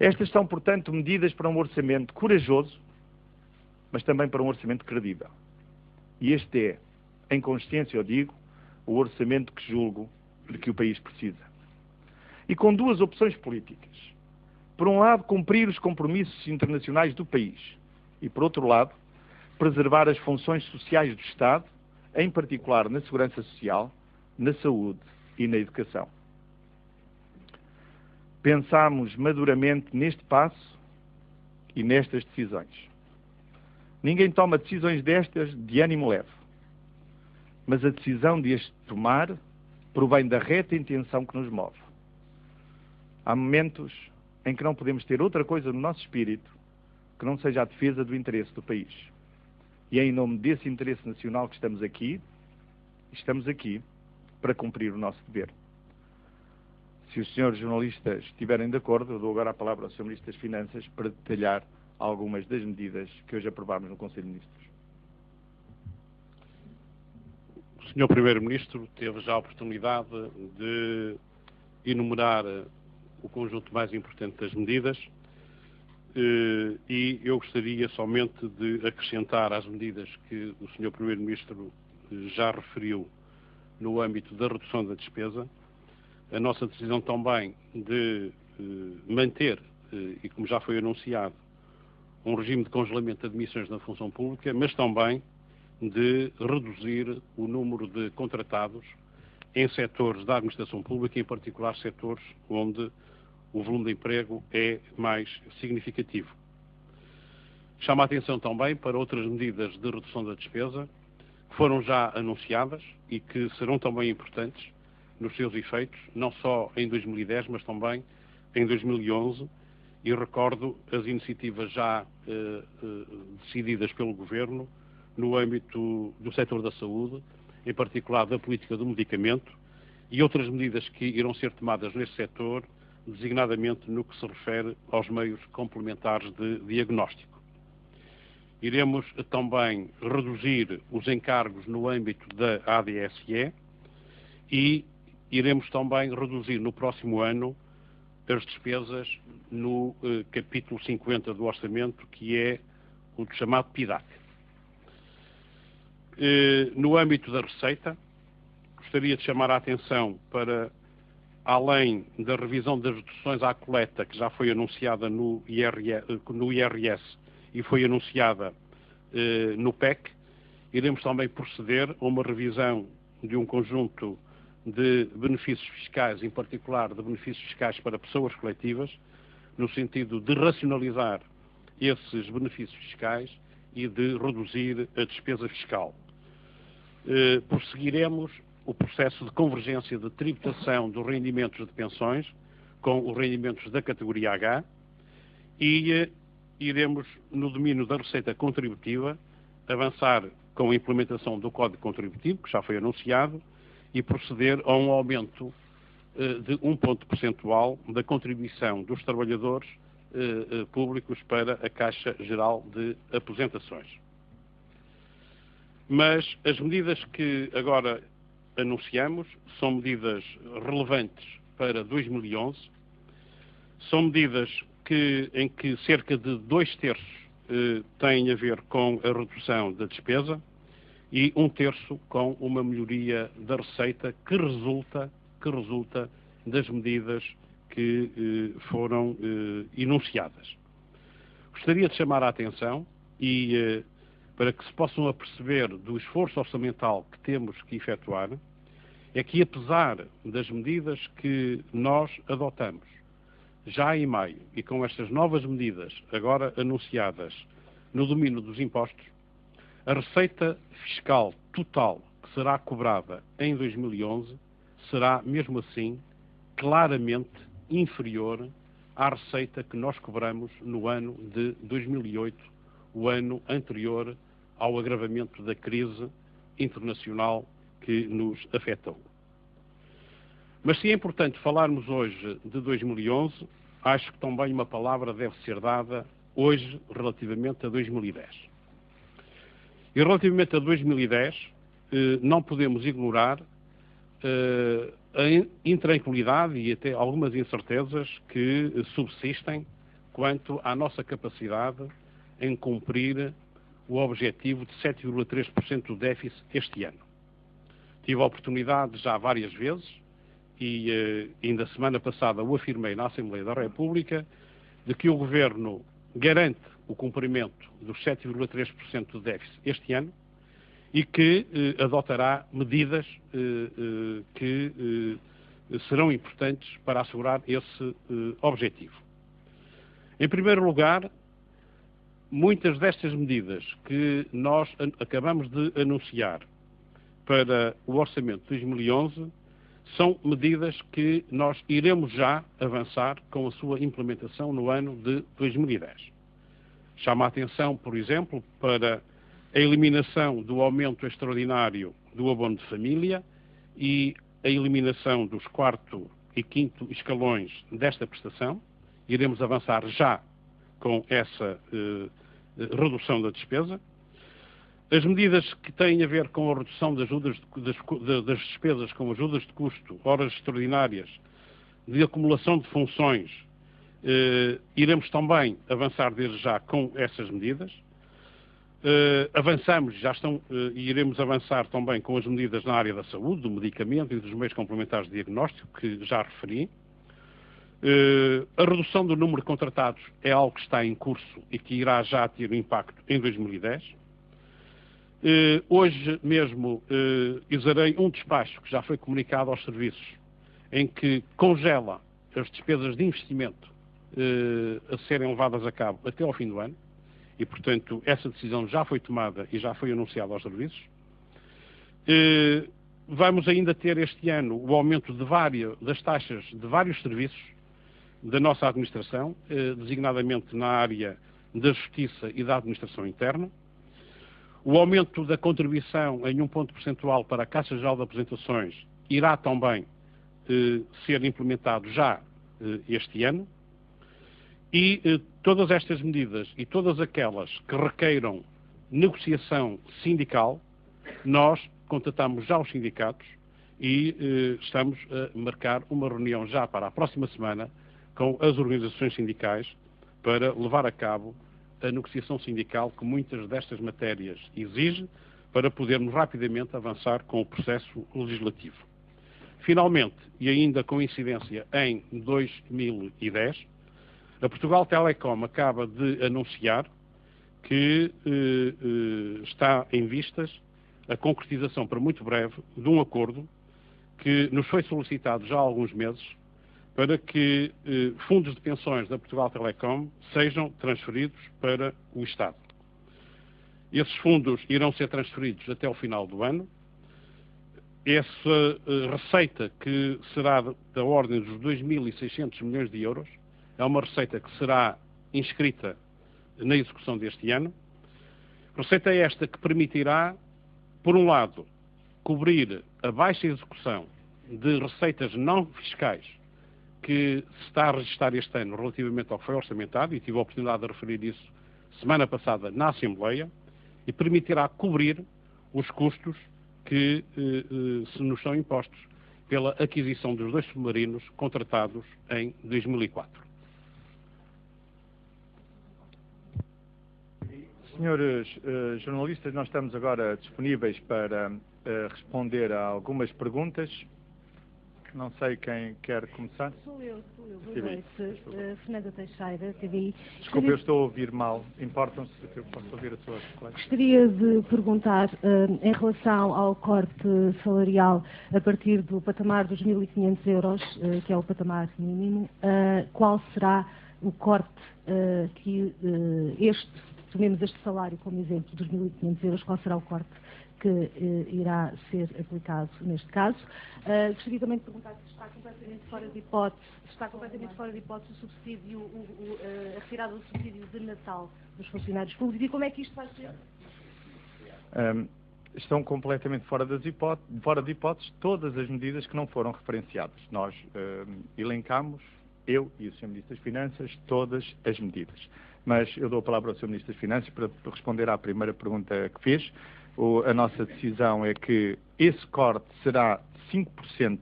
Estas são, portanto, medidas para um orçamento corajoso, mas também para um orçamento credível. E este é, em consciência eu digo, o orçamento que julgo de que o país precisa. E com duas opções políticas. Por um lado, cumprir os compromissos internacionais do país. E, por outro lado, preservar as funções sociais do Estado, em particular na segurança social, na saúde e na educação. Pensámos maduramente neste passo e nestas decisões. Ninguém toma decisões destas de ânimo leve, mas a decisão de as tomar provém da reta intenção que nos move. Há momentos em que não podemos ter outra coisa no nosso espírito que não seja a defesa do interesse do país. E é em nome desse interesse nacional que estamos aqui para cumprir o nosso dever. Se os senhores jornalistas estiverem de acordo, eu dou agora a palavra ao Sr. Ministro das Finanças para detalhar algumas das medidas que hoje aprovámos no Conselho de Ministros. O Sr. Primeiro-Ministro teve já a oportunidade de enumerar o conjunto mais importante das medidas e eu gostaria somente de acrescentar às medidas que o Sr. Primeiro-Ministro já referiu no âmbito da redução da despesa, a nossa decisão também de manter, e como já foi anunciado, um regime de congelamento de admissões na função pública, mas também de reduzir o número de contratados em setores da administração pública, em particular setores onde o volume de emprego é mais significativo. Chama a atenção também para outras medidas de redução da despesa que foram já anunciadas e que serão também importantes nos seus efeitos, não só em 2010, mas também em 2011, e recordo as iniciativas já decididas pelo Governo no âmbito do setor da saúde, em particular da política do medicamento, e outras medidas que irão ser tomadas nesse setor, designadamente no que se refere aos meios complementares de diagnóstico. Iremos também reduzir os encargos no âmbito da ADSE e iremos também reduzir no próximo ano as despesas no capítulo 50 do orçamento, que é o chamado PIDAC. No âmbito da receita, gostaria de chamar a atenção para, além da revisão das reduções à coleta, que já foi anunciada no IRS e foi anunciada no PEC, iremos também proceder a uma revisão de um conjunto de benefícios fiscais, em particular de benefícios fiscais para pessoas coletivas, no sentido de racionalizar esses benefícios fiscais e de reduzir a despesa fiscal. Prosseguiremos o processo de convergência de tributação dos rendimentos de pensões com os rendimentos da categoria H e iremos, no domínio da receita contributiva, avançar com a implementação do Código Contributivo, que já foi anunciado, e proceder a um aumento de 1 ponto percentual da contribuição dos trabalhadores públicos para a Caixa Geral de Aposentações. Mas as medidas que agora anunciamos são medidas relevantes para 2011, são medidas em que cerca de 2/3 têm a ver com a redução da despesa e 1/3 com uma melhoria da receita que resulta das medidas que foram enunciadas. Gostaria de chamar a atenção e para que se possam aperceber do esforço orçamental que temos que efetuar, é que apesar das medidas que nós adotamos já em maio e com estas novas medidas agora anunciadas no domínio dos impostos, a receita fiscal total que será cobrada em 2011 será, mesmo assim, claramente inferior à receita que nós cobramos no ano de 2008, o ano anterior ao agravamento da crise internacional que nos afetou. Mas se é importante falarmos hoje de 2011, acho que também uma palavra deve ser dada hoje relativamente a 2010. E relativamente a 2010, não podemos ignorar a intranquilidade e até algumas incertezas que subsistem quanto à nossa capacidade em cumprir o objetivo de 7,3% do déficit este ano. Tive a oportunidade já várias vezes, e ainda semana passada o afirmei na Assembleia da República, de que o Governo garante o cumprimento dos 7,3% do déficit este ano e que adotará medidas que serão importantes para assegurar esse objetivo. Em primeiro lugar, muitas destas medidas que nós acabamos de anunciar para o Orçamento de 2011 são medidas que nós iremos já avançar com a sua implementação no ano de 2010. Chama a atenção, por exemplo, para a eliminação do aumento extraordinário do abono de família e a eliminação dos 4º e 5º escalões desta prestação. Iremos avançar já com essa redução da despesa. As medidas que têm a ver com a redução das despesas com ajudas de custo, horas extraordinárias, de acumulação de funções, iremos também avançar desde já com essas medidas. Avançamos, e iremos avançar também com as medidas na área da saúde, do medicamento e dos meios complementares de diagnóstico, que já referi. A redução do número de contratados é algo que está em curso e que irá já ter um impacto em 2010. Hoje mesmo exarei um despacho que já foi comunicado aos serviços, em que congela as despesas de investimento a serem levadas a cabo até ao fim do ano, e, portanto, essa decisão já foi tomada e já foi anunciada aos serviços. Vamos ainda ter este ano o aumento das taxas de vários serviços da nossa administração, designadamente na área da Justiça e da Administração Interna. O aumento da contribuição em 1 ponto percentual para a Caixa Geral de Apresentações irá também ser implementado já este ano. E todas estas medidas e todas aquelas que requeiram negociação sindical, nós contatamos já os sindicatos e estamos a marcar uma reunião já para a próxima semana com as organizações sindicais para levar a cabo a negociação sindical que muitas destas matérias exige para podermos rapidamente avançar com o processo legislativo. Finalmente, e ainda com incidência em 2010, a Portugal Telecom acaba de anunciar que está em vistas a concretização para muito breve de um acordo que nos foi solicitado já há alguns meses para que fundos de pensões da Portugal Telecom sejam transferidos para o Estado. Esses fundos irão ser transferidos até o final do ano. Essa receita, que será da ordem dos 2.600 milhões de euros, é uma receita que será inscrita na execução deste ano. Receita esta que permitirá, por um lado, cobrir a baixa execução de receitas não fiscais que se está a registrar este ano relativamente ao que foi orçamentado, e tive a oportunidade de referir isso semana passada na Assembleia, e permitirá cobrir os custos que se nos são impostos pela aquisição dos 2 submarinos contratados em 2004. Senhores jornalistas, nós estamos agora disponíveis para responder a algumas perguntas. Não sei quem quer começar. Sou eu. Boa noite. Fernanda Teixeira, TVI. Desculpe, eu estou a ouvir mal. Importam-se que eu possa ouvir a sua colega? Gostaria de perguntar, em relação ao corte salarial a partir do patamar dos 1.500 euros, que é o patamar mínimo, qual será o corte que tomemos este salário como exemplo dos 1.500 euros, qual será o corte que irá ser aplicado neste caso? Gostaria também de perguntar se está completamente fora de hipótese o subsídio, a retirada do subsídio de Natal dos funcionários públicos, e como é que isto vai ser? Estão completamente fora de hipótese todas as medidas que não foram referenciadas. Nós elencamos, eu e o Sr. Ministro das Finanças, todas as medidas. Mas eu dou a palavra ao Sr. Ministro das Finanças para responder à primeira pergunta que fez. A nossa decisão é que esse corte será 5%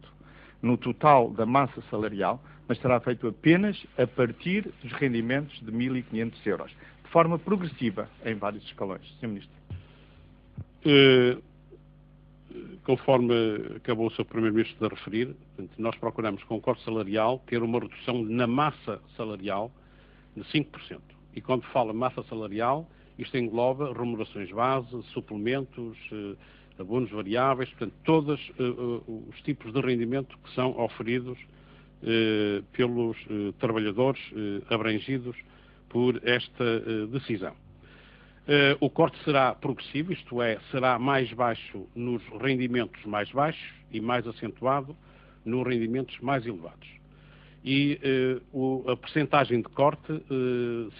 no total da massa salarial. mas será feito apenas a partir dos rendimentos de 1.500 euros, de forma progressiva em vários escalões. Sr. Ministro. Conforme acabou o Sr. Primeiro-Ministro de referir, portanto, nós procuramos com o corte salarial ter uma redução na massa salarial de 5%. E quando fala massa salarial, isto engloba remunerações base, suplementos, abonos variáveis, portanto, todos os tipos de rendimento que são oferidos pelos trabalhadores abrangidos por esta decisão. O corte será progressivo, isto é, será mais baixo nos rendimentos mais baixos e mais acentuado nos rendimentos mais elevados. E a percentagem de corte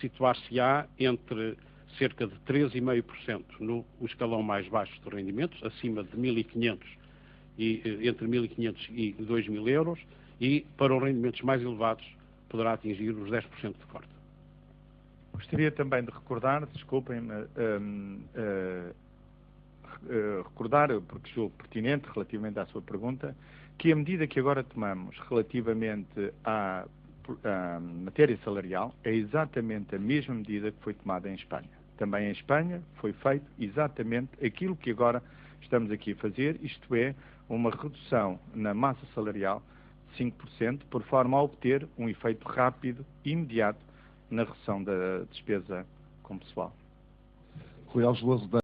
situar-se-á entre cerca de 13,5% no escalão mais baixo de rendimentos, acima de 1.500 e entre 1.500 e 2.000 euros, e para os rendimentos mais elevados poderá atingir os 10% de corte. Gostaria também de recordar, desculpem-me, recordar, porque julgo pertinente relativamente à sua pergunta, que a medida que agora tomamos relativamente à matéria salarial é exatamente a mesma medida que foi tomada em Espanha. Também em Espanha foi feito exatamente aquilo que agora estamos aqui a fazer, isto é, uma redução na massa salarial de 5%, por forma a obter um efeito rápido e imediato na redução da despesa com pessoal. Rui Alves Lousa.